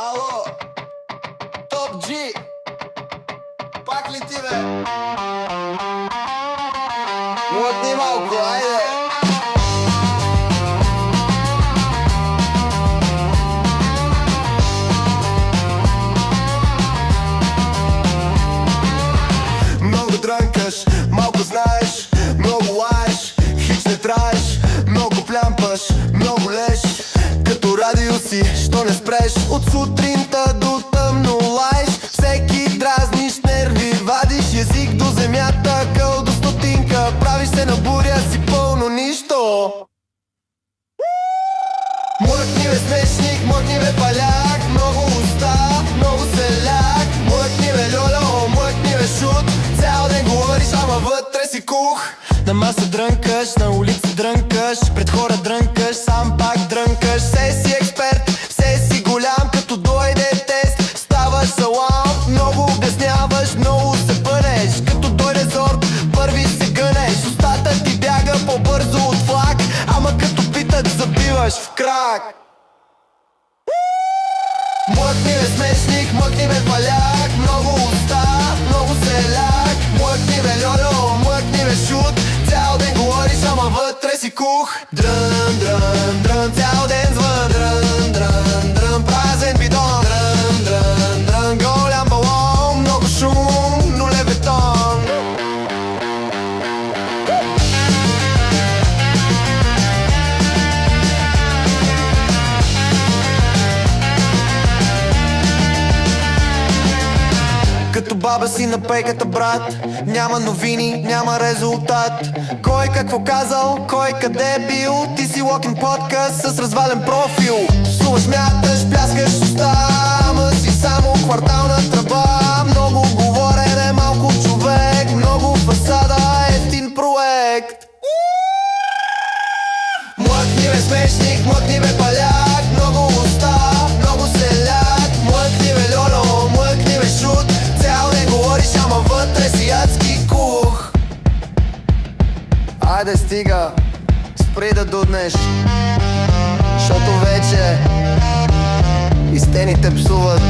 Ало, Топ Джи, пак ли ти бе? Млъкни малко, айде! Много дрънкаш, малко знаеш, много лаеш, хич не траеш, много плямпаш, много леш. Като радио си, що не спреш, от сутринта до тъмно лаеш. Всеки дразниш, нерви вадиш, език до земята, къл до стотинка. Правиш се на буря, си пълно нищо. Млъкни бе смешник, млъкни бе паляк, много уста, много селяк. Млъкни бе льоло, млъкни бе шут, цял ден говориш, ама вътре си кух. На маса дрънкаш, на улица дрънкаш, пред хора дрънкаш, сам пак дрънкаш. Все си експерт, все си голям, като дойде тест, ставаш салам. Много обясняваш, много се пънеш, като дойде зорб, първи се гънеш. Устата ти бяга по-бързо от влак, ама като питат, забиваш в крак. Млъкни бе смешник, млъкни бе паляк, много уста, много селяк. Млъкни бе льоло, млъкни бе шут, цял ден говориш, ама вътре си кух. Дрън, дрън, дрън, цял ден звън. Дрън, дрън, дрън, празен бидон. Дрън, дрън, дрън, голям балон, много шум, но не бетон. Като баба си на пейката, брат, няма новини, няма резултат. Кой какво казал, кой къде е бил, ти си локин подкаст с развален профил. Суваш, мяташ, пляскаш уста, ама си само квартална тръба. Много говорене, малко човек, много фасада, ефтин проект. Млъкни бе смешник, млъкни бе паляк, много уста, много селяк. Млъкни бе льоло, млъкни бе шут, цял ден говориш, ама вътре си адски кух. Айде стига, спри да дуднеш, защото вече и стените псуват.